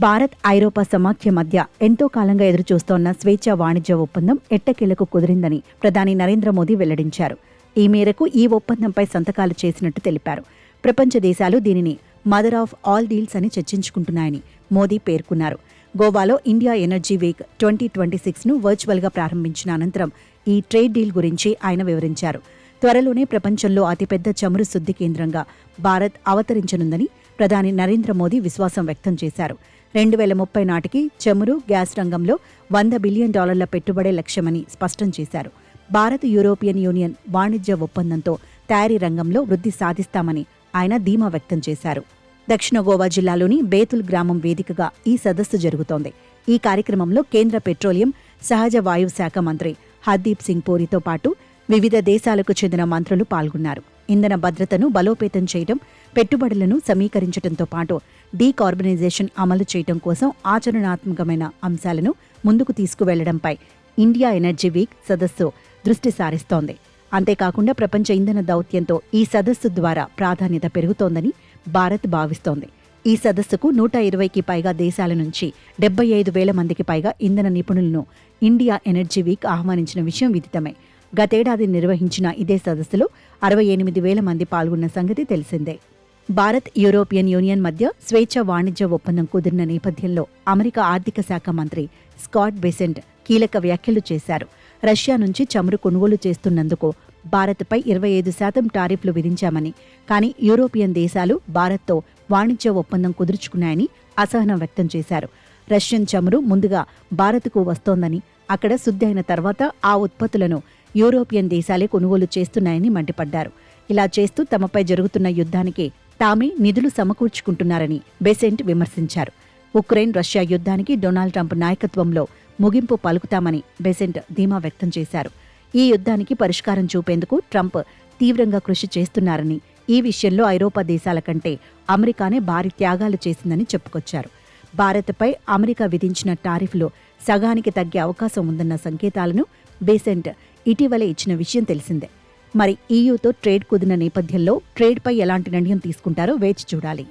భారత్ ఐరోపా సమాఖ్య మధ్య ఎంతో కాలంగా ఎదురుచూస్తోన్న స్వేచ్ఛా వాణిజ్య ఒప్పందం ఎట్టకేలకు కుదిరిందని ప్రధాని నరేంద్ర మోదీ వెల్లడించారు. ఈ మేరకు ఈ ఒప్పందంపై సంతకాలు చేసినట్టు తెలిపారు. ప్రపంచ దేశాలు దీనిని మదర్ ఆఫ్ ఆల్ డీల్స్ అని చర్చించుకుంటున్నాయని మోదీ పేర్కొన్నారు. గోవాలో ఇండియా ఎనర్జీ వీక్ 2026ను వర్చువల్గా ప్రారంభించిన అనంతరం ఈ ట్రేడ్ డీల్ గురించి ఆయన వివరించారు. త్వరలోనే ప్రపంచంలో అతిపెద్ద చమురు శుద్ధి కేంద్రంగా భారత్ అవతరించనుందని ప్రధాని నరేంద్ర మోదీ విశ్వాసం వ్యక్తం చేశారు. 2030 నాటికి చమురు, గ్యాస్ రంగంలో $100 బిలియన్ పెట్టుబడే లక్ష్యమని స్పష్టం చేశారు. భారత్ యూరోపియన్ యూనియన్ వాణిజ్య ఒప్పందంతో తయారీ రంగంలో వృద్ధి సాధిస్తామని ఆయన ధీమా వ్యక్తం చేశారు. దక్షిణ గోవా జిల్లాలోని బేతుల్ గ్రామం వేదికగా ఈ సదస్సు జరుగుతోంది. ఈ కార్యక్రమంలో కేంద్ర పెట్రోలియం, సహజ వాయువు శాఖ మంత్రి హర్దీప్ సింగ్ పూరితో పాటు వివిధ దేశాలకు చెందిన మంత్రులు పాల్గొన్నారు. ఇంధన భద్రతను బలోపేతం చేయడం, పెట్టుబడులను సమీకరించడంతో పాటు డీకార్బనైజేషన్ అమలు చేయడం కోసం ఆచరణాత్మకమైన అంశాలను ముందుకు తీసుకువెళ్లడంపై ఇండియా ఎనర్జీ వీక్ సదస్సు దృష్టి సారిస్తోంది. అంతేకాకుండా ప్రపంచ ఇంధన దౌత్యంతో ఈ సదస్సు ద్వారా ప్రాధాన్యత పెరుగుతోందని భారత్ భావిస్తోంది. ఈ సదస్సుకు 120కి పైగా దేశాల నుంచి 75,000 మందికి పైగా ఇంధన నిపుణులను ఇండియా ఎనర్జీ వీక్ ఆహ్వానించిన విషయం విదితమే. గతేడాది నిర్వహించిన ఇదే సదస్సులో 68,000 మంది పాల్గొన్న సంగతి తెలిసిందే. భారత్ యూరోపియన్ యూనియన్ మధ్య స్వేచ్ఛ వాణిజ్య ఒప్పందం కుదిరిన నేపథ్యంలో అమెరికా ఆర్థిక శాఖ మంత్రి స్కాట్ బెసెంట్ కీలక వ్యాఖ్యలు చేశారు. రష్యా నుంచి చమురు కొనుగోలు చేస్తున్నందుకు భారత్పై 25% టారిఫ్లు విధించామని, కానీ యూరోపియన్ దేశాలు భారత్తో వాణిజ్య ఒప్పందం కుదుర్చుకున్నాయని అసహనం వ్యక్తం చేశారు. రష్యన్ చమురు ముందుగా భారత్కు వస్తోందని, అక్కడ శుద్ధి అయిన తర్వాత ఆ ఉత్పత్తులను యూరోపియన్ దేశాలే కొనుగోలు చేస్తున్నాయని మండిపడ్డారు. ఇలా చేస్తూ తమపై జరుగుతున్న యుద్ధానికి తామే నిధులు సమకూర్చుకుంటున్నారని బెసెంట్ విమర్శించారు. ఉక్రెయిన్ రష్యా యుద్ధానికి డొనాల్డ్ ట్రంప్ నాయకత్వంలో ముగింపు పలుకుతామని బెసెంట్ ధీమా వ్యక్తం చేశారు. ఈ యుద్ధానికి పరిష్కారం చూపేందుకు ట్రంప్ తీవ్రంగా కృషి చేస్తున్నారని, ఈ విషయంలో ఐరోపా దేశాల కంటే అమెరికానే భారీ త్యాగాలు చేసిందని చెప్పుకొచ్చారు. భారత్పై అమెరికా విధించిన టారిఫ్లు సగానికి తగ్గే అవకాశం ఉందన్న సంకేతాలను బెసెంట్ ఇటీవలే ఇచ్చిన విషయం తెలిసిందే. మరి ఈయూతో ట్రేడ్ కుదిరిన నేపథ్యంలో ట్రేడ్పై ఎలాంటి నిర్ణయం తీసుకుంటారో వేచి చూడాలి.